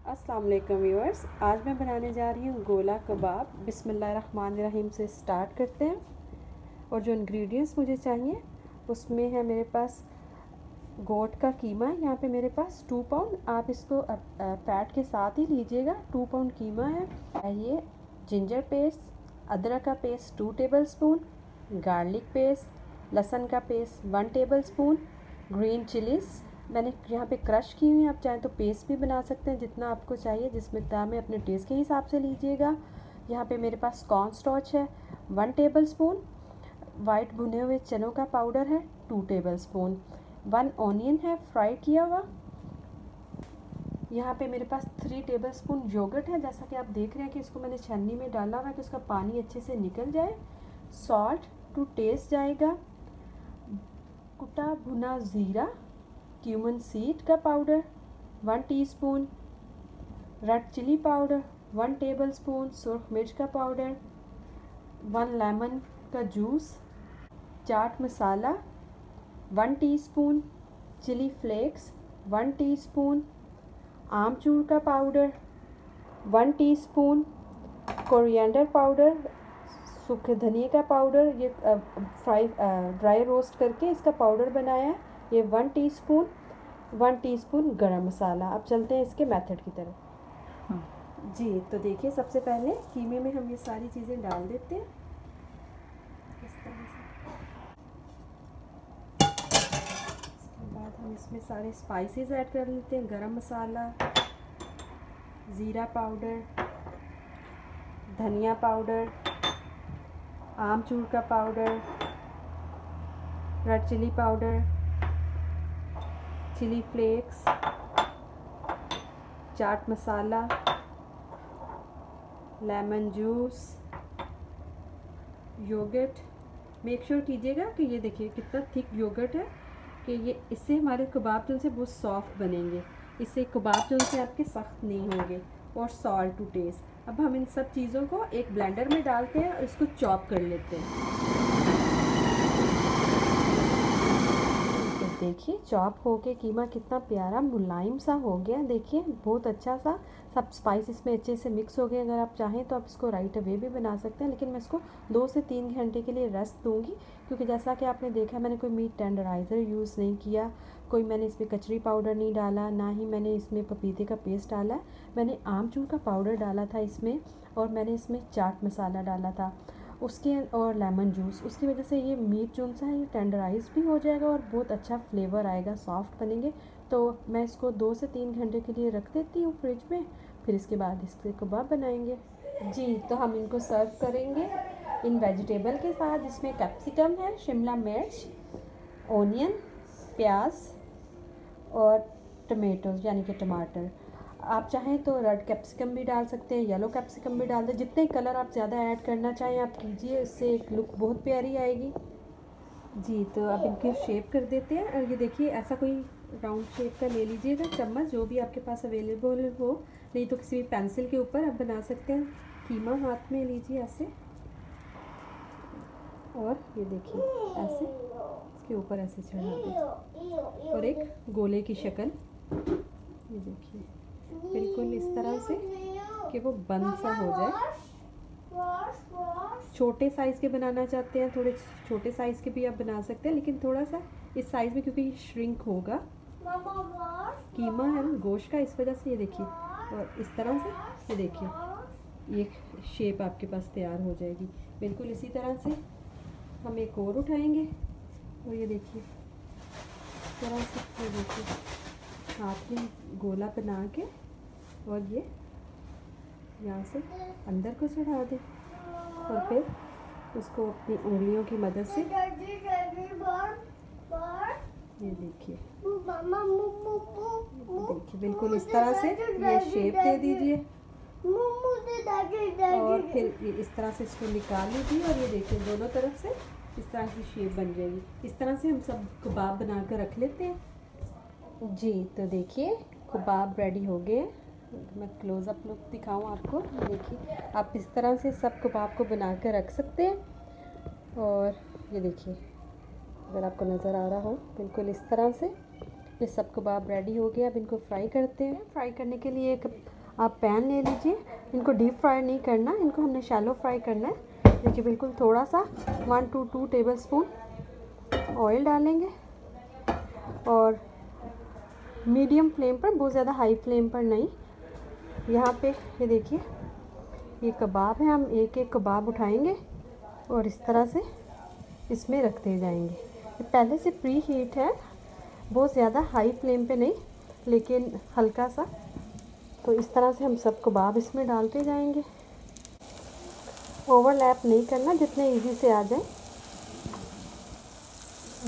अस्सलाम वालेकुम व्यूअर्स, आज मैं बनाने जा रही हूँ गोला कबाब। बिस्मिल्लाहिर्रहमानिर्रहीम से स्टार्ट करते हैं। और जो इंग्रेडिएंट्स मुझे चाहिए उसमें है मेरे पास गोट का कीमा है। यहाँ पे मेरे पास 2 पाउंड, आप इसको फैट के साथ ही लीजिएगा। 2 पाउंड कीमा है। ये जिंजर पेस्ट, अदरक का paste 2 table spoon, garlic paste, लहसुन का paste 1 table spoon, green chillies मैंने यहाँ पे क्रश की हुई है। आप चाहें तो पेस्ट भी बना सकते हैं, जितना आपको चाहिए, जिस मिकदार में अपने टेस्ट के हिसाब से लीजिएगा। यहाँ पे मेरे पास कॉर्न स्टार्च है 1 टेबल स्पून, वाइट भुने हुए चनों का पाउडर है 2 टेबल स्पून, 1 ऑनियन है फ्राई किया हुआ। यहाँ पे मेरे पास 3 टेबल स्पून योगर्ट है। जैसा कि आप देख रहे हैं कि इसको मैंने छन्नी में डाला हुआ है कि उसका पानी अच्छे से निकल जाए। सॉल्ट टू टेस्ट जाएगा, कुटा भुना ज़ीरा, क्यूमन सीड का powder 1 teaspoon, red chilli powder 1 tablespoon, सुर्ख मिर्च का पाउडर 1 लेमन का juice, chaat masala 1 teaspoon, chilli flakes 1 teaspoon, आमचूर का पाउडर 1 टीस्पून, कोरिएंडर पाउडर, सूखे धनिया का पाउडर, ये ड्राई रोस्ट करके इसका पाउडर बनाया है, ये 1 टीस्पून, 1 टीस्पून गरम मसाला। अब चलते हैं इसके मेथड की तरफ। जी, तो देखिए सबसे पहले कीमे में हम ये सारी चीज़ें डाल देते हैं इस तरह से। इसके बाद हम इसमें सारे स्पाइसेस ऐड कर लेते हैं। गरम मसाला, ज़ीरा पाउडर, धनिया पाउडर, आमचूर का powder, red chilli powder, chilli flakes, chaat masala, lemon juice, yoghurt. Make sure कीजिएगा कि ये देखिए कितना थिक योगर्ट है, कि ये इससे हमारे कबाब जो से बहुत सॉफ्ट बनेंगे, इससे कबाब जो से आपके सख्त नहीं होंगे। और सॉल्ट टू टेस्ट। अब हम इन सब चीज़ों को एक ब्लेंडर में डालते हैं और इसको चॉप कर लेते हैं। देखिए चॉप होके कीमा कितना प्यारा मुलायम सा हो गया। देखिए बहुत अच्छा सा सब स्पाइस इसमें अच्छे से मिक्स हो गए। अगर आप चाहें तो आप इसको राइट अवे भी बना सकते हैं, लेकिन मैं इसको 2 से 3 घंटे के लिए रेस्ट दूंगी, क्योंकि जैसा कि आपने देखा मैंने कोई मीट टेंडराइज़र यूज़ नहीं किया, कोई मैंने इसमें कचरी पाउडर नहीं डाला, ना ही मैंने इसमें पपीते का पेस्ट डाला। मैंने आमचूर का पाउडर डाला था इसमें, और मैंने इसमें चाट मसाला डाला था उसके, और लेमन जूस। उसकी वजह से ये मीट जो सा है ये टेंडराइज भी हो जाएगा और बहुत अच्छा फ्लेवर आएगा, सॉफ्ट बनेंगे। तो मैं इसको 2 से 3 घंटे के लिए रख देती हूँ फ्रिज में, फिर इसके बाद इसके कबाब बनाएंगे। जी, तो हम इनको सर्व करेंगे इन वेजिटेबल के साथ, जिसमें कैप्सिकम है, शिमला मिर्च, ओनियन, प्याज और टमेटोज यानी कि टमाटर। आप चाहें तो रेड कैप्सिकम भी डाल सकते हैं, येलो कैप्सिकम भी डाल दें। जितने कलर आप ज़्यादा ऐड करना चाहें आप कीजिए, इससे एक लुक बहुत प्यारी आएगी। जी, तो अब इनके शेप कर देते हैं। और ये देखिए ऐसा कोई राउंड शेप का ले लीजिएगा चम्मच, जो भी आपके पास अवेलेबल हो, नहीं तो किसी भी पेंसिल के ऊपर आप बना सकते हैं। कीमा हाथ में लीजिए ऐसे, और ये देखिए ऐसे इसके ऊपर ऐसे चढ़ा दें, और एक गोले की शक्ल, ये देखिए बिल्कुल इस तरह से कि वो बंद सा हो जाए। छोटे साइज़ के बनाना चाहते हैं, थोड़े छोटे साइज़ के भी आप बना सकते हैं, लेकिन थोड़ा सा इस साइज़ में, क्योंकि ये श्रिंक होगा, कीमा है ना गोश्त का, इस वजह से। ये देखिए, और इस तरह से ये देखिए ये शेप आपके पास तैयार हो जाएगी। बिल्कुल इसी तरह से हम एक और उठाएंगे, और ये देखिए इस तरह से, ये देखिए हाथ में गोला बना के, और ये यहाँ से अंदर को चढ़ा दें, और फिर उसको अपनी उंगलियों की मदद से, ये देखिए बिल्कुल इस तरह से ये शेप दे दीजिए, और फिर ये इस तरह से इसको निकाल लीजिए, और ये देखिए दोनों तरफ से इस तरह की शेप बन जाएगी। इस तरह से हम सब कबाब बना कर रख लेते हैं। जी, तो देखिए कबाब रेडी हो गए। मैं क्लोज़अप लुक दिखाऊं आपको। देखिए आप इस तरह से सब कबाब को बना कर रख सकते हैं। और ये देखिए अगर आपको नज़र आ रहा हो, बिल्कुल इस तरह से ये सब कबाब रेडी हो गया। अब इनको फ्राई करते हैं। फ्राई करने के लिए एक आप पैन ले लीजिए। इनको डीप फ्राई नहीं करना, इनको हमने शैलो फ्राई करना है। देखिए बिल्कुल थोड़ा सा 1 to 2 टेबलस्पून ऑयल डालेंगे और मीडियम फ्लेम पर, बहुत ज़्यादा हाई फ्लेम पर नहीं। यहाँ पे ये देखिए ये कबाब है, हम एक एक कबाब उठाएंगे और इस तरह से इसमें रखते जाएंगे। ये पहले से प्री हीट है, बहुत ज़्यादा हाई फ्लेम पे नहीं लेकिन हल्का सा। तो इस तरह से हम सब कबाब इसमें डालते जाएंगे। ओवरलैप नहीं करना, जितने इजी से आ जाए।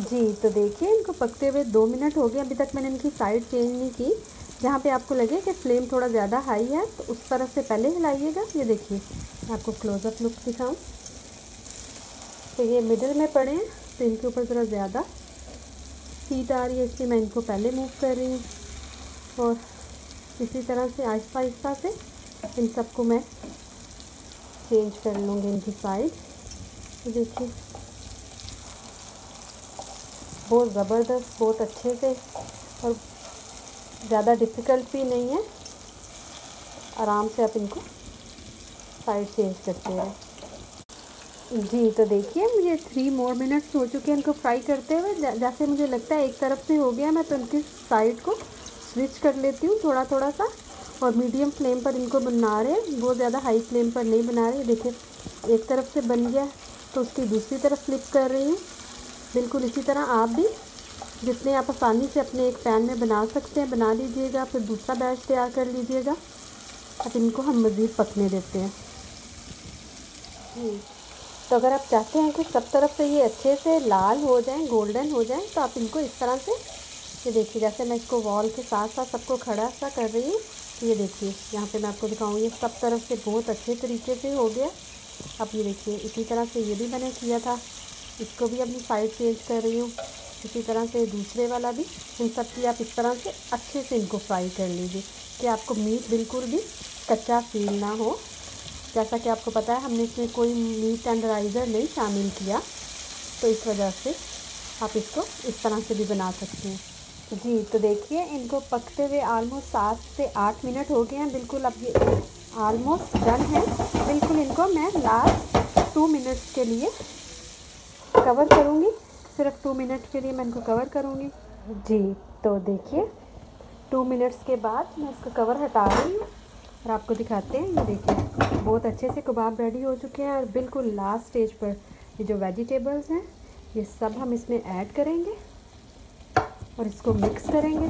जी तो देखिए इनको पकते हुए 2 मिनट हो गए। अभी तक मैंने इनकी साइड चेंज नहीं की। जहाँ पे आपको लगे कि फ्लेम थोड़ा ज़्यादा हाई है तो उस तरफ से पहले हिलाइएगा। ये देखिए मैं आपको क्लोज़अप लुक दिखाऊं तो ये मिडिल में पड़े हैं, तो इनके ऊपर ज़रा ज़्यादा हीट आ रही है, इसलिए मैं इनको पहले मूव कर रही हूँ। और इसी तरह से आहिस्ता आहिस्ता से इन सबको मैं चेंज कर लूँगी इनकी साइड। तो देखिए बहुत ज़बरदस्त, बहुत अच्छे से, और ज़्यादा डिफ़िकल्ट भी नहीं है। आराम से आप इनको साइड चेंज करते हैं। जी तो देखिए मुझे 3 मोर मिनट्स हो चुके हैं इनको फ्राई करते हुए। जैसे मुझे लगता है एक तरफ से हो गया, मैं तो इनकी साइड को स्विच कर लेती हूँ थोड़ा थोड़ा सा। और मीडियम फ्लेम पर इनको बना रहे हैं, बहुत ज़्यादा हाई फ्लेम पर नहीं बना रहे। देखिए एक तरफ से बन गया तो उसकी दूसरी तरफ फ्लिप कर रही हूँ। बिल्कुल इसी तरह आप भी जितने आप आसानी से अपने एक पैन में बना सकते हैं बना लीजिएगा, फिर दूसरा बैच तैयार कर लीजिएगा। अब इनको हम मज़ीद पकने देते हैं। तो अगर आप चाहते हैं कि सब तरफ से ये अच्छे से लाल हो जाएं, गोल्डन हो जाएं, तो आप इनको इस तरह से, ये देखिए जैसे मैं इसको वॉल के साथ साथ सबको खड़ा सा कर रही हूँ। ये देखिए यहाँ पे मैं आपको दिखाऊँ, ये सब तरफ से बहुत अच्छे तरीके से हो गया। अब ये देखिए इसी तरह से ये भी मैंने किया था, इसको भी अपनी साइड चेंज कर रही हूँ। इसी तरह से दूसरे वाला भी, इन सब की आप इस तरह से अच्छे से इनको फ्राई कर लीजिए कि आपको मीट बिल्कुल भी कच्चा फील ना हो। जैसा कि आपको पता है हमने इसमें कोई मीट टेंडराइज़र नहीं शामिल किया, तो इस वजह से आप इसको इस तरह से भी बना सकते हैं। जी तो देखिए इनको पकते हुए ऑलमोस्ट 7 से 8 मिनट हो गए हैं। बिल्कुल अब ये ऑलमोस्ट डन है। बिल्कुल इनको मैं लास्ट 2 मिनट्स के लिए कवर करूँगी, सिर्फ 2 मिनट के लिए मैं इनको कवर करूँगी। जी तो देखिए 2 मिनट्स के बाद मैं इसका कवर हटा रही हूँ और आपको दिखाते हैं। ये देखिए बहुत अच्छे से कबाब रेडी हो चुके हैं। और बिल्कुल लास्ट स्टेज पर ये जो वेजिटेबल्स हैं ये सब हम इसमें ऐड करेंगे और इसको मिक्स करेंगे।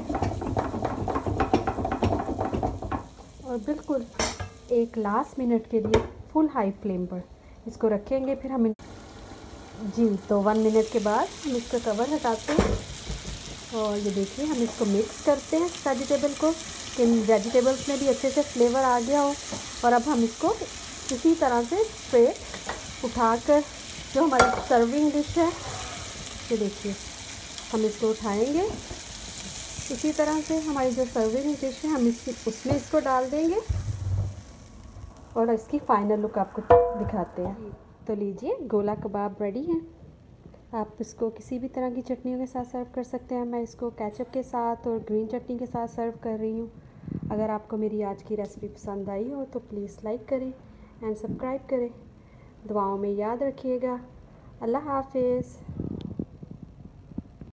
और बिल्कुल एक लास्ट मिनट के लिए फुल हाई फ्लेम पर इसको रखेंगे। फिर हम जी तो 1 मिनट के बाद हम इसका कवर हटाते हैं और ये देखिए हम इसको मिक्स करते हैं वेजिटेबल को, कि वेजिटेबल्स में भी अच्छे से फ्लेवर आ गया हो। और अब हम इसको इसी तरह से स्ट्रेट उठाकर, जो हमारी सर्विंग डिश है, ये देखिए हम इसको उठाएंगे इसी तरह से। हमारी जो सर्विंग डिश है हम उसमें इसको डाल देंगे और इसकी फ़ाइनल लुक आपको दिखाते हैं। तो लीजिए गोला कबाब रेडी है। आप इसको किसी भी तरह की चटनियों के साथ सर्व कर सकते हैं। मैं इसको केचप के साथ और ग्रीन चटनी के साथ सर्व कर रही हूँ। अगर आपको मेरी आज की रेसिपी पसंद आई हो तो प्लीज़ लाइक करें एंड सब्सक्राइब करें। दुआओं में याद रखिएगा। अल्लाह हाफिज़।